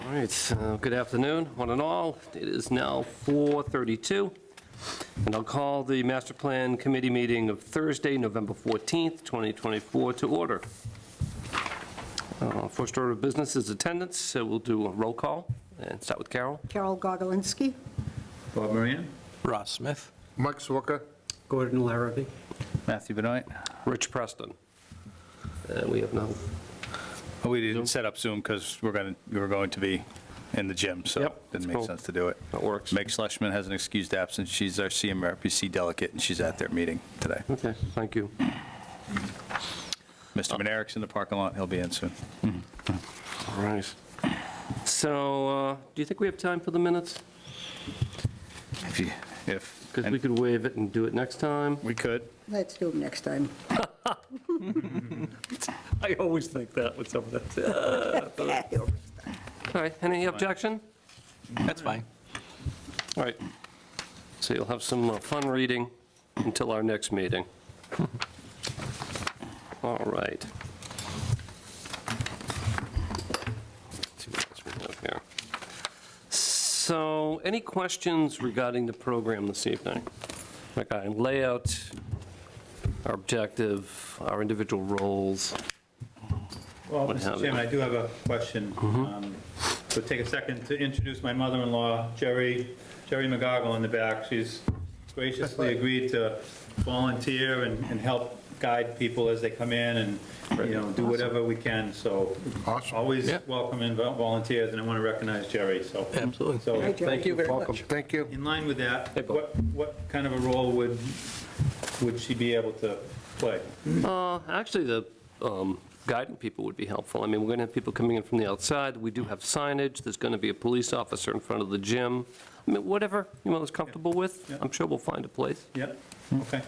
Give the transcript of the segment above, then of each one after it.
All right, good afternoon, one and all. It is now 4:32, and I'll call the Master Plan Committee meeting of Thursday, November 14th, 2024 to order. First order of business is attendance, so we'll do a roll call and start with Carol. Carol Gogolinski. Bob Moran. Ross Smith. Mike Soroka. Gordon Larrabee. Matthew Benoit. Rich Preston. And we have no. Oh, we didn't set up Zoom because we were going to be in the gym, so Yep, it didn't that's make cool. sense to do it. That works. Meg Schlesman has an excused absence. She's our CMRPC delegate, and she's at their meeting today. Okay, thank you. Mr. Maneric's in the parking lot. He'll be in soon. All right. So, do you think we have time for the minutes? If Because we could waive it and do it next time. we could. Let's do them next time. I always think that with some of that. All right, any objection? That's fine. All right. So you'll have some fun reading until our next meeting. All right. Let's see what else we have here. So, any questions regarding the program this evening? Like our layout, our objective, our individual roles? Well, What have Mr. you? Chairman, I do have a question. So take a second to introduce my mother-in-law, Jerry McGargle in the back. She's graciously agreed to volunteer and help guide people as they come in and, do whatever we can. So Awesome. always Yeah. welcome in volunteers, and I want to recognize Jerry, so. Absolutely. So Hi, Jerry. Thank you very Welcome. much. Thank you. in line with that, Hey, Bob. what kind of a role would she be able to play? Actually, the guiding people would be helpful. I mean, we're going to have people coming in from the outside. We do have signage. There's going to be a police officer in front of the gym. I mean, whatever you most comfortable with, Yeah. I'm sure we'll find a place. Yep, okay.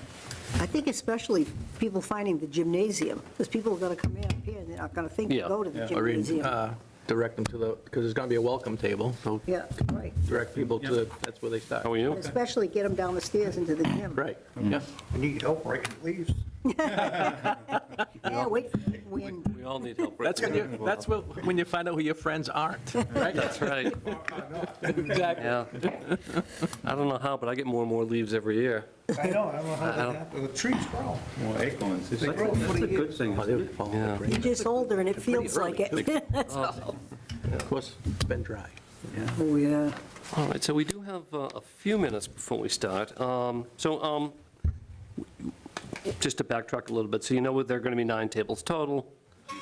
I think especially people finding the gymnasium, because people are going to come in up here and they're not going to think to Yeah. go to the Yeah. Or gymnasium. direct them to because there's going to be a welcome table, so Yeah, right. direct people to, that's where they start. How are you? And especially get them down the stairs into the gym. Right, yeah. I need help breaking leaves. Yeah, wait for the wind. We all need help. That's when you find out who your friends aren't, right? That's right. Exactly. Yeah. I don't know how, but I get more and more leaves every year. I know, I don't know how that happened. The trees grow. More acorns. They grow for the years. Oh, they would fall Yeah. pretty- You're just older and it feels like it. That's all. Of course, it's been dry. Oh, yeah. All right, so we do have a few minutes before we start. Just to backtrack a little bit, so you know there are going to be 9 tables total.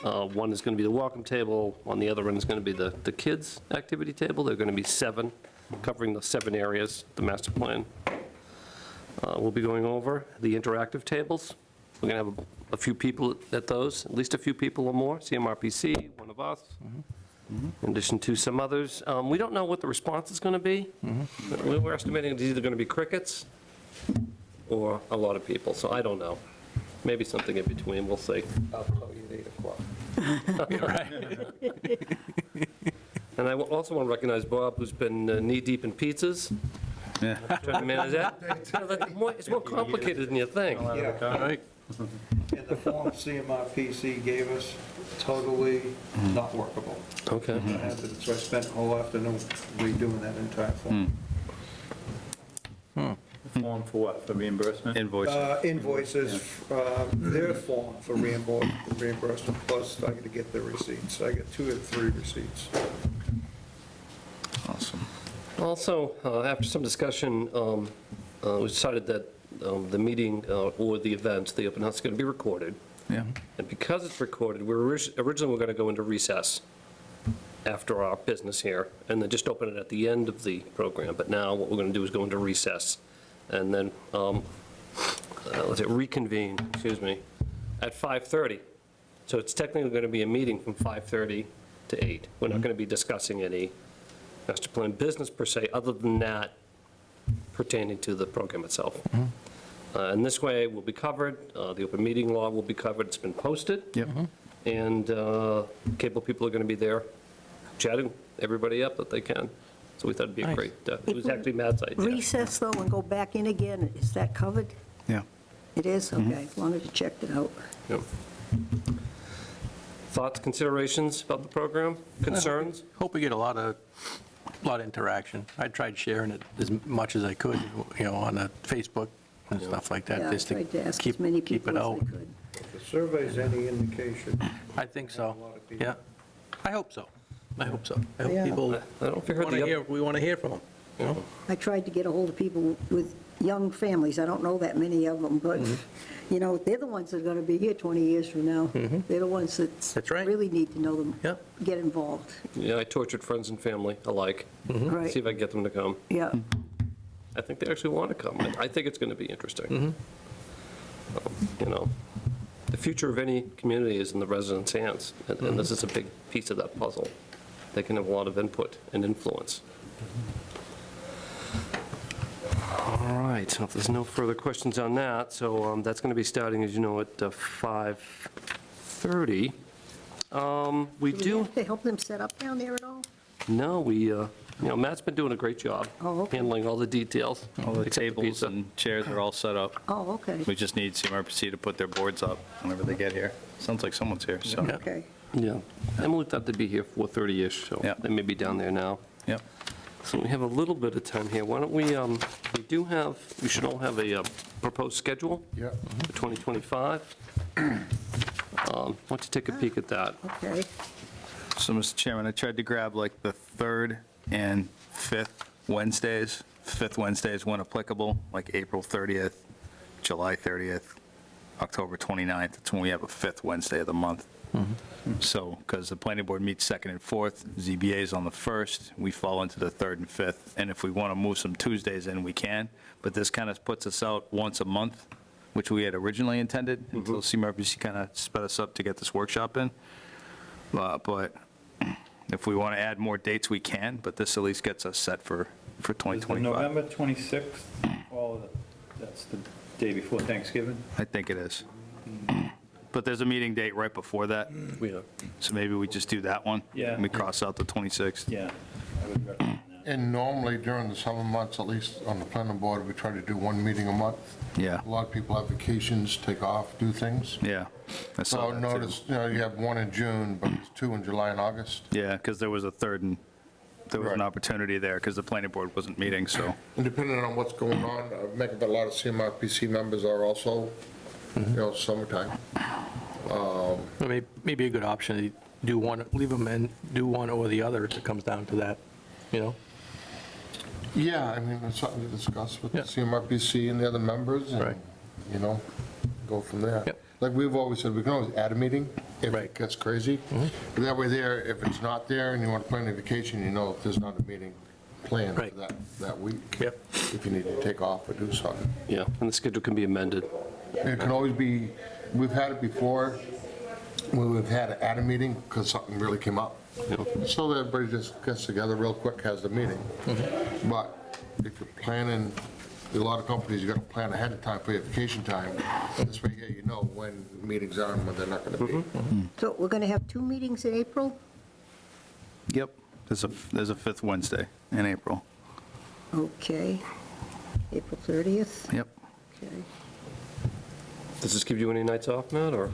One is going to be the welcome table, on the other end is going to be the kids' activity table. There are going to be 7, covering the 7 areas, the master plan. We'll be going over the interactive tables. We're going to have a few people at those, at least a few people or more, CMRPC, one of us, in addition to some others. We don't know what the response is going to be. We're estimating it's either going to be crickets or a lot of people, so I don't know. Maybe something in between, we'll see. I'll tell you at 8 o'clock. Right. And I also want to recognize Bob, who's been knee-deep in pizzas. Yeah. Trying to manage that. It's more complicated than you think. Yeah, All right. and the form CMRPC gave us, totally not workable. Okay. So I spent the whole afternoon redoing that entire form. Form for what, for reimbursement? Invoice. Invoices, their form for reimbursement, plus I got to get the receipts. I got 2 or 3 receipts. Awesome. Also, after some discussion, we decided that the meeting or the event, the open house, is going to be recorded. Yeah. And because it's recorded, originally we're going to go into recess after our business here, and then just open it at the end of the program. But now what we're going to do is go into recess, and then, reconvene, at 5:30. So it's technically going to be a meeting from 5:30 to 8. We're not going to be discussing any master plan business per se, other than that pertaining to the program itself. And this way, we'll be covered, the open meeting law will be covered, it's been posted. Yep. And cable people are going to be there chatting everybody up that they can. So we thought it'd be a Nice. great, it was actually Matt's idea. Recess, though, and go back in again, is that covered? Yeah. It is? Okay, as long as you checked it out. Yep. Thoughts, considerations about the program, concerns? Hope we get a lot of interaction. I tried sharing it as much as I could, on Facebook and stuff like that, Yeah, I just to tried to ask keep as many keep people it as I out. could. If the survey's any indication, I think so, a lot of people. yeah. I hope so. I hope so. I hope Yeah. people I don't know if you heard want to hear, we want to hear from them, I tried to get a hold of people with young families. I don't know that many of them, but, they're the ones that are going to be here 20 years from now. They're the ones that That's right. really need to know them, Yep. get involved. Yeah, I tortured friends and family alike, Right, see if I can get them to come. yeah. I think they actually want to come. I think it's going to be interesting. The future of any community is in the residents' hands, and this is a big piece of that puzzle. They can have a lot of input and influence. All right, so if there's no further questions on that, so that's going to be starting, as you know, at 5:30. We Do we do, have to help them set up down there at all? no, Matt's been doing a great job Oh, okay. handling all the details. All the except tables pizza. and chairs are all set up. Oh, okay, We just need CMRPC to put their boards up whenever they get here. Sounds like someone's here, so. okay. Yeah, Emily thought they'd be here 4:30-ish, so Yeah. they may be down there now. Yep. So we have a little bit of time here. Why don't we should all have a proposed schedule Yeah. for 2025. Why don't you take a peek at that? Okay, So, Mr. Chairman, I tried to grab like the 3rd and 5th Wednesdays. 5th Wednesdays when applicable, like April 30th, July 30th, October 29th. That's when we have a 5th Wednesday of the month. So, because the planning board meets 2nd and 4th, ZBA is on the 1st, we fall into the 3rd and 5th. And if we want to move some Tuesdays in, we can. But this kind of puts us out once a month, which we had originally intended, until CMRPC kind of sped us up to get this workshop in. But if we want to add more dates, we can, but this at least gets us set for Is the 2025. November 26th, that's the day before Thanksgiving? I think it is. But there's a meeting date right before that, We are. so maybe we just do that one. Yeah. And we cross out the 26th. Yeah, I would recommend that. And normally during the summer months, at least on the planning board, we try to do one meeting a month. Yeah, A lot of people have vacations, take off, do things. yeah. I So saw that too. notice, you have one in June, but there's two in July and August. Yeah, because there was a third, and there was an Right. opportunity there, because the planning board wasn't meeting, so. And depending on what's going on, making a lot of CMRPC members are also, summertime. Maybe a good option, to do one, leave them and do one or the other if it comes down to that, Yeah, I mean, it's something to discuss with the Yeah. CMRPC and the other members and, Right. Go from there. Yep. Like we've always said, we can always add a meeting if Right. it gets crazy. But that way there, if it's not there and you want to plan a vacation, if there's not a meeting planned for Right. that week. Yep. If you need to take off or do something. Yeah, and the schedule can be amended. It can always be, we've had it before, where we've had to add a meeting because something really came up. So that everybody just gets together real quick, has the meeting. But if you're planning, a lot of companies, you got to plan ahead of time for your vacation time. This way, you know when meetings are and when they're not going to be. so we're going to have 2 meetings in April? Yep, there's a 5th Wednesday in April. Okay, April 30th, Yep. okay. Does this give you any nights off, Matt, or?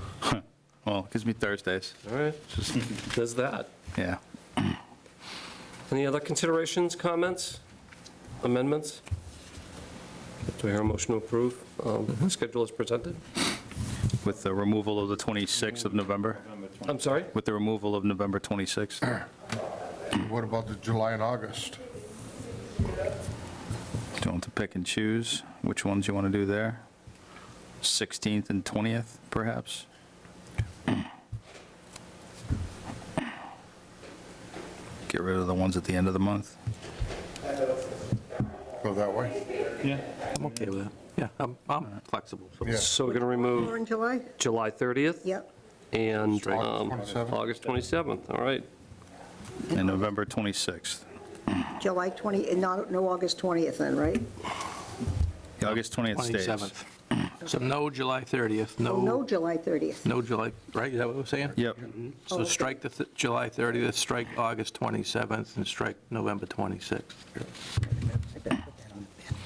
Well, it gives me Thursdays. All right, just does that. Yeah. Any other considerations, comments, amendments? Do I hear a motion to approve the schedule as presented? With the removal of the 26th of November, I'm sorry? with the removal of November 26th. What about the July and August? Do you want to pick and choose which ones you want to do there? 16th and 20th, perhaps? Get rid of the ones at the end of the month. Go that way? Yeah. I'm okay with that. Yeah, I'm flexible. so- Yeah. So we're going to Or remove in July? July 30th? Yep, And August 27th? August 27th, all right. And November 26th. July 20, and no August 20th then, right? August 20th stays. 27th. So no July 30th, Oh, no no, July 30th. no July, right, is that what we're saying? Yep. So okay. strike the July 30th, strike August 27th, and strike November 26th. I better put that on the pen.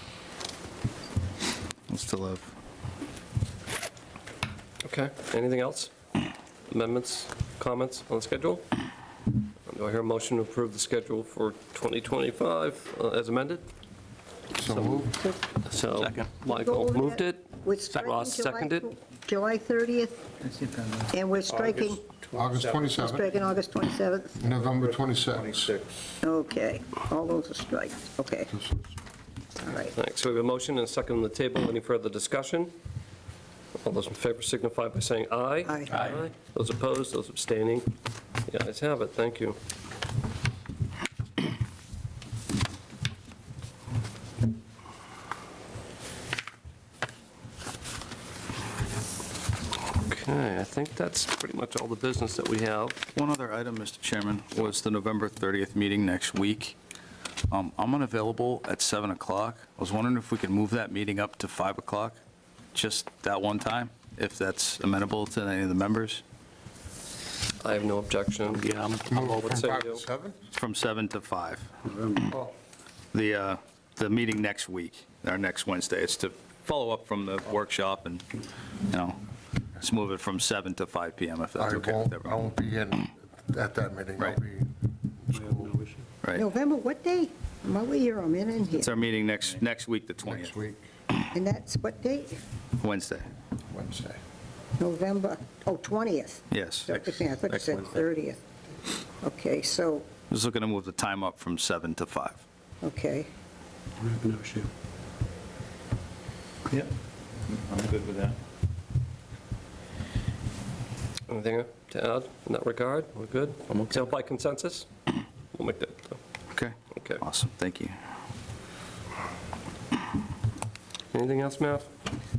We'll still have, Okay, anything else? Amendments? comments on the schedule? Do I hear a motion to approve the schedule for 2025 as amended? So moved. So Second. Michael moved it, We're striking Ross seconded. July 30th, and we're striking, August 27th, striking August 27th. November 26th. 26. Okay, all those are strikes, okay, all right. Thanks. So we have a motion and a second on the table. Any further discussion? All those in favor signify by saying aye. Aye. Those opposed, those abstaining, the ayes have it. Thank you. Okay, I think that's pretty much all the business that we have. One other item, Mr. Chairman, was the November 30th meeting next week. I'm unavailable at 7 o'clock. I was wondering if we could move that meeting up to 5 o'clock, just that one time, if that's amenable to any of the members, I have no objection. Yeah, I'm Move What from say 5 you? to 7? from 7 to 5. Oh, The meeting next week, our next Wednesday, is to follow up from the workshop and, let's move it from 7 to 5 PM, if that's I okay with won't, I everyone. won't be in at that meeting. I'll Right. be in school Right. November, what day? What year I'm in here? It's our meeting next week, the next 20th, week, And that's what date? Wednesday. Wednesday. November, 20th. Yes. I thought you said 30th. Okay, so, Just looking to move the time up from 7 to 5. okay. no issue. Yep, I'm good with that. Anything to add in that regard? We're good? I'm okay. So by consensus? We'll make that. Okay? Okay. Awesome, thank you. Anything else, Matt?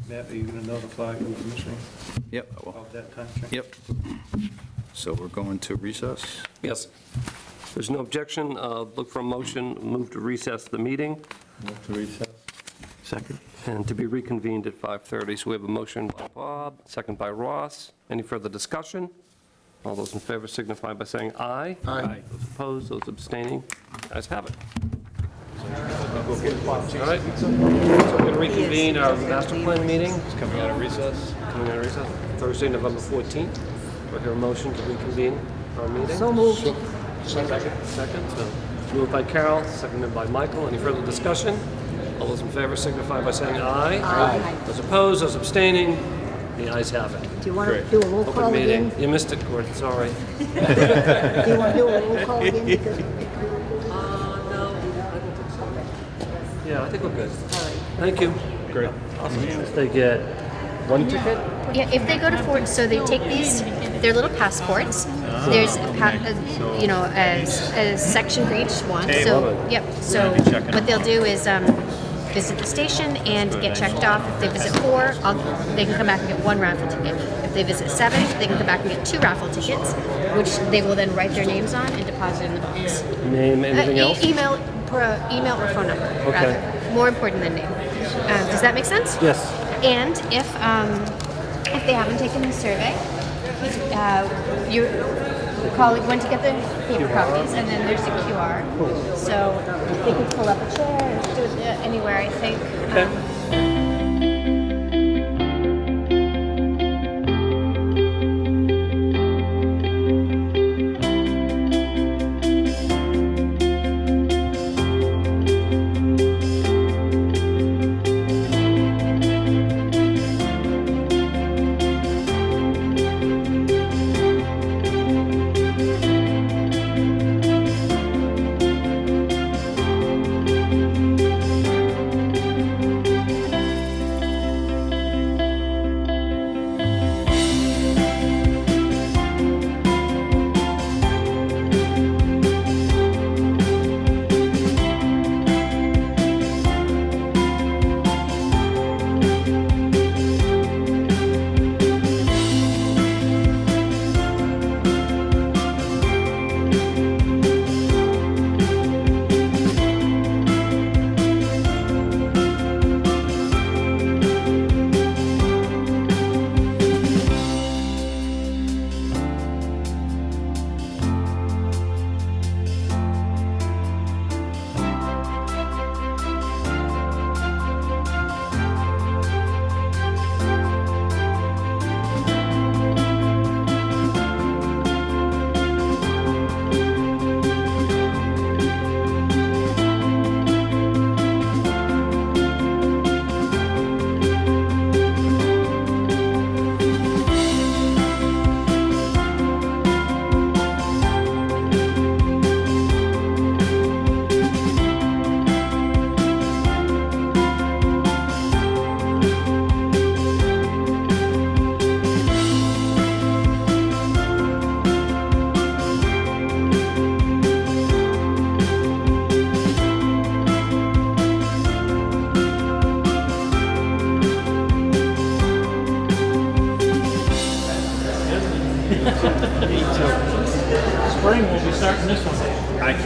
Matt, are you going to notify the commissioner Yep, I will. of that time check? Yep. So we're going to recess? Yes. There's no objection. Look for a motion, move to recess the meeting, Move to recess. Second? and to be reconvened at 5:30. So we have a motion by Bob, second by Ross. Any further discussion? All those in favor signify by saying aye. Aye. Those opposed, those abstaining, ayes have it. All right, so we're going to reconvene our master plan meeting. Coming out of recess? Coming out of recess, Thursday, November 14th. Do I hear a motion to reconvene our meeting? So moved. Second, so moved by Carol, seconded by Michael. Any further discussion? All those in favor signify by saying aye. Aye. Those opposed, those abstaining, the ayes have it. Do you want to do a roll Open call meeting. again? You missed it, Gordon, sorry. Do you want to do a roll call again? Because, No, I don't think so. Yeah, I think we're good. Thank you. Great. They get one ticket? Yeah, if they go to Fort, so they take these, they're little passports. There's, a section for each one. So, yep, so what they'll do is visit the station and get checked off. If they visit 4, they can come back and get 1 raffle ticket. If they visit 7, they can come back and get 2 raffle tickets, which they will then write their names on and deposit in the box. Name, anything else? Email or phone number, rather. More important than name. Does that make sense? Yes. And if they haven't taken the survey, your colleague went to get the paper copies, and then there's a QR. So they could pull up a chair, do it anywhere, I think.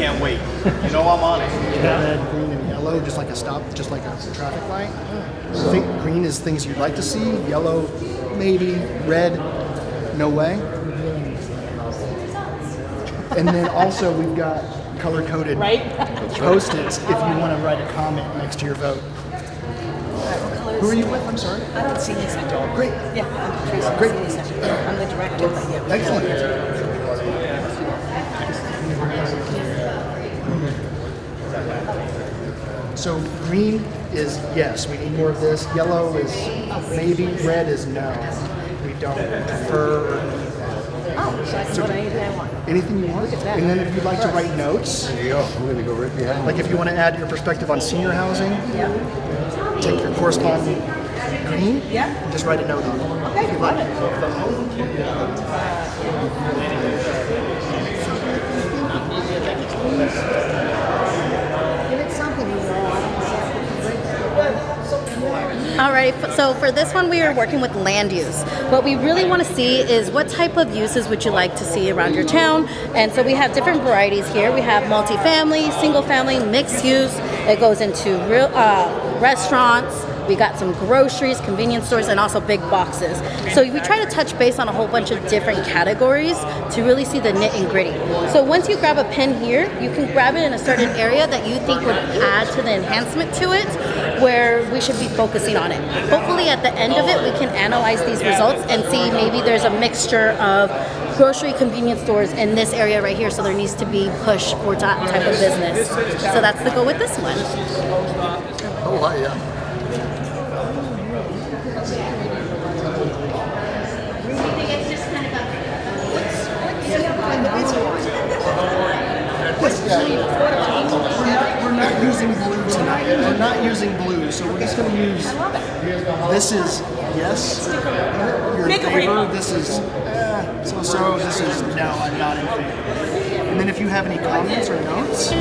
can't wait. You know I'm on it. Red, green, and yellow, just like a stop, just like a traffic light. I think green is things you'd like to see, yellow, maybe, red, no way. And then also we've got color-coded Post-its if you want to write a comment next to your vote. Who are you with? I'm sorry. I'm the senior center. Great. Yeah, I'm Tracy, Great. senior center. I'm the director, but yeah. Excellent. So green is yes, we need more of this. Yellow is maybe. Red is no. We don't prefer. Oh, so I can vote anything I want. Anything you want. And then if you'd like to write notes, There you go, I'm gonna go right behind you. like if you want to add your perspective on senior housing, take your corresponding green, just write a note on it. Okay, If you like. Give it something, you know. All right, so for this one, we are working with land use. What we really want to see is what type of uses would you like to see around your town? And so we have different varieties here. We have multifamily, single family, mixed use. It goes into real restaurants. We got some groceries, convenience stores, and also big boxes. So we try to touch base on a whole bunch of different categories to really see the nit and gritty. So once you grab a pen here, you can grab it in a certain area that you think would add to the enhancement to it, where we should be focusing on it. Hopefully at the end of it, we can analyze these results and see maybe there's a mixture of grocery convenience stores in this area right here, so there needs to be push for that type of business. So that's the go with this one. Oh, yeah. We're not using blue tonight. We're not using blue, so we're just going to use. This is yes. You're in favor. This is so. This is no. I'm not in favor. And then if you have any comments or notes.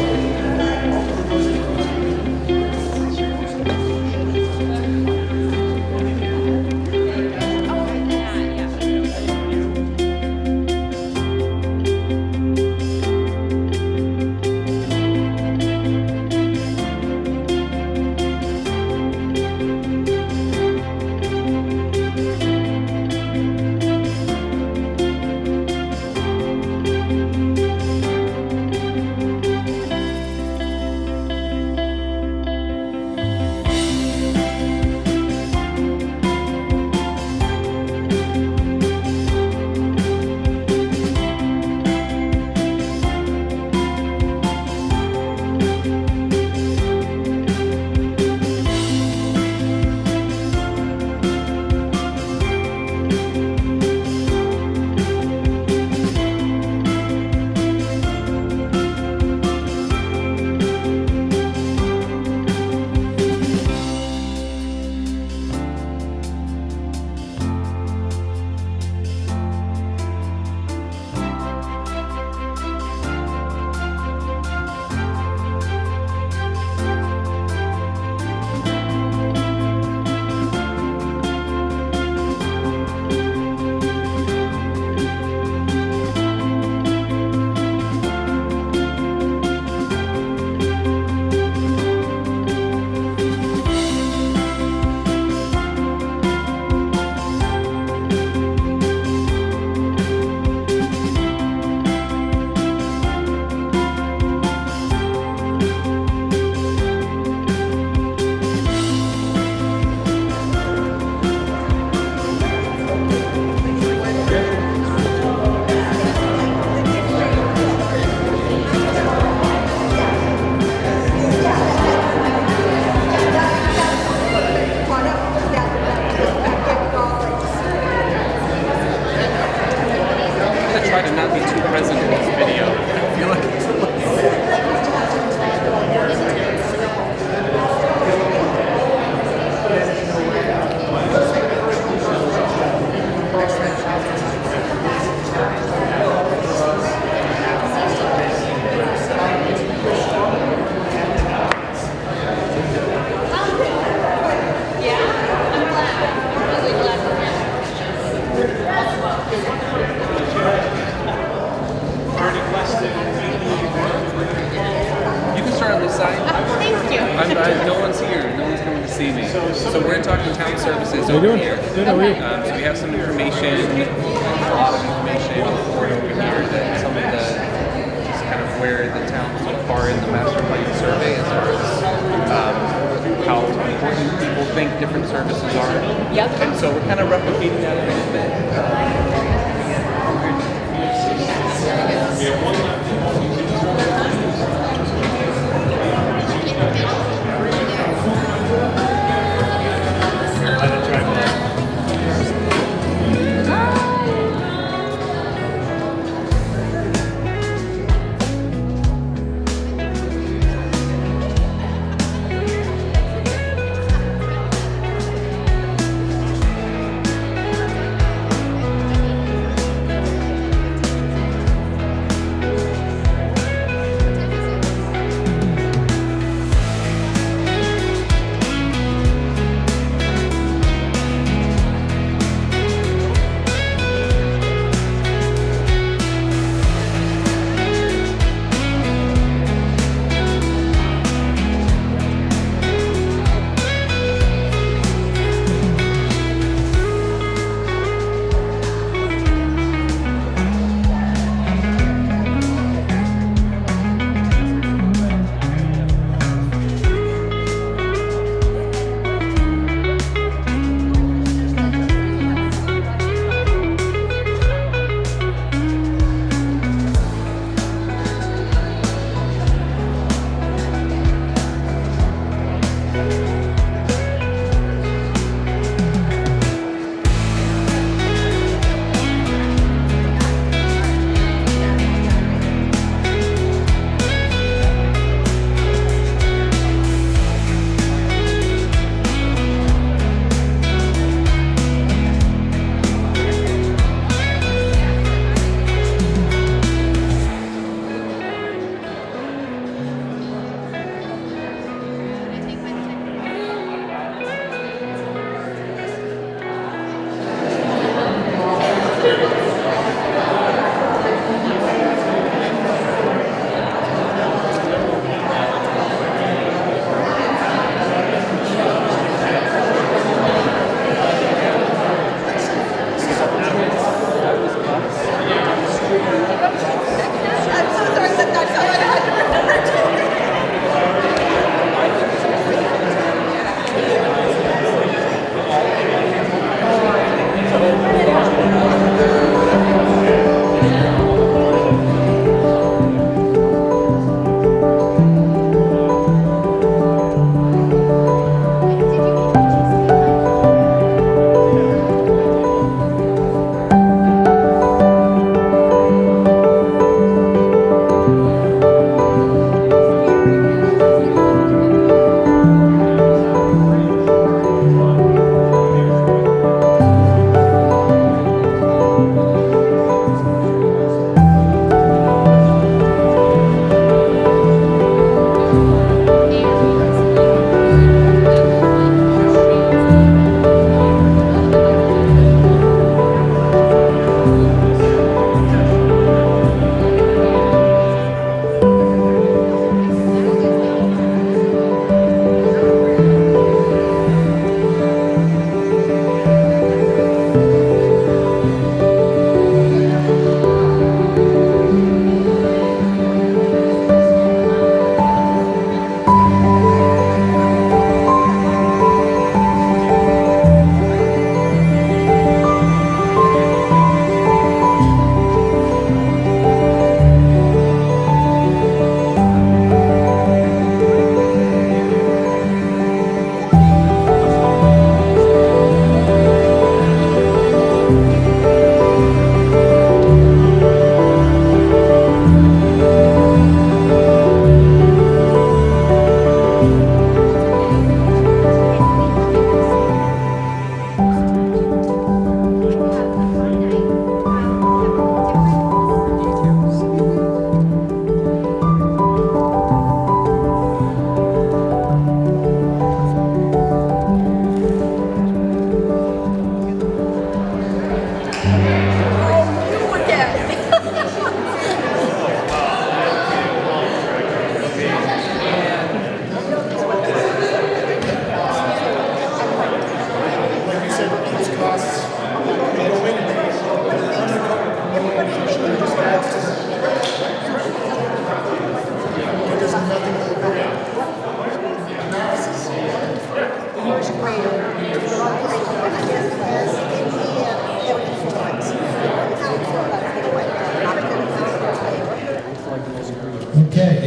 Guys, no one's here. No one's coming to see me. So we're talking town services over here. Good, how are you? So we have some information, a lot of information on the board over here that some of the, just kind of where the town so far in the master plan survey as far as how important people think different services are. Yep. And so we're kind of replicating that a little bit.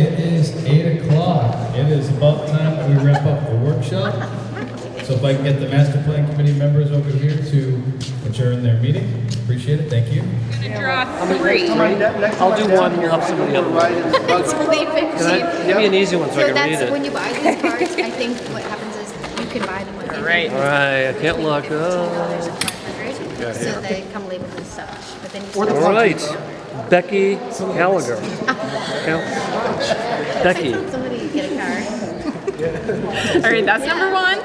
it is 8 o'clock. It is about time that we wrap up the workshop. So if I can get the master plan committee members over here to adjourn their meeting, appreciate it, thank you. Draw 3. I'll do one, we'll have somebody else. It's only 15. Give me an easy one so I So can read that's when it. you buy these cards, I think what happens is you can buy them on Right. All right, I can't look. $500, so they come labeled as such. But then you All right, Becky Gallagher. Becky. somebody get a card. All right, that's number 1.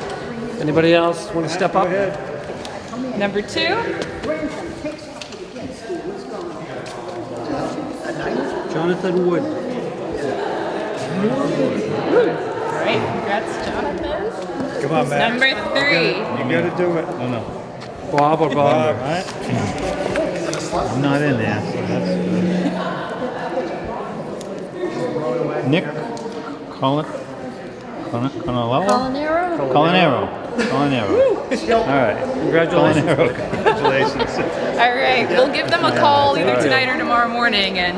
Anybody else want to step up? Number 2. Jonathan Wood. All right, congrats, Jonathan. Come on, Matt. Number 3. You gotta do it. Oh, no. Bob or Bob? Right? I'm not in there, so that's good. Nick Colinero. All right. Congratulations. Congratulations. All right, we'll give them a call either tonight or tomorrow morning and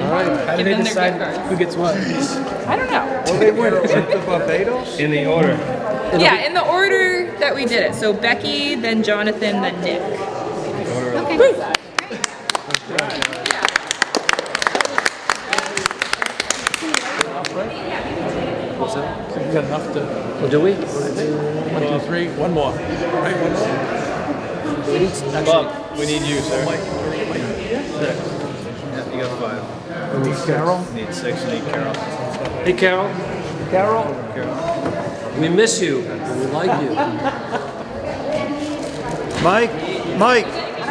give them their gift cards. Who gets what? I don't know. Well, they went to Barbados? In the order. Yeah, in the order that we did it. So Becky, then Jonathan, then Nick. Okay. What's that? We got enough to, Oh, do we? 1, 2, 3, one more. Right, one more? Bob, we need you, sir. 6. Yeah, you got 5. Need Carol? Need 6, need Carol. Hey, Carol. Carol? We miss you. We like you. Mike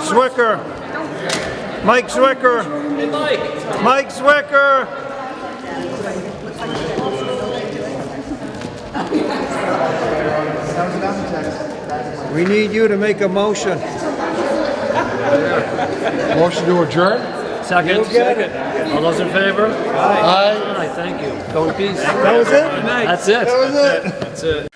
Zwicker. Mike Zwicker. Hey, Mike. Mike Zwicker. We need you to make a motion. Motion to adjourn? Second. Second. All those in favor? Aye. Aye, thank you. Go in peace. That was it? That's it. That was it. That's it.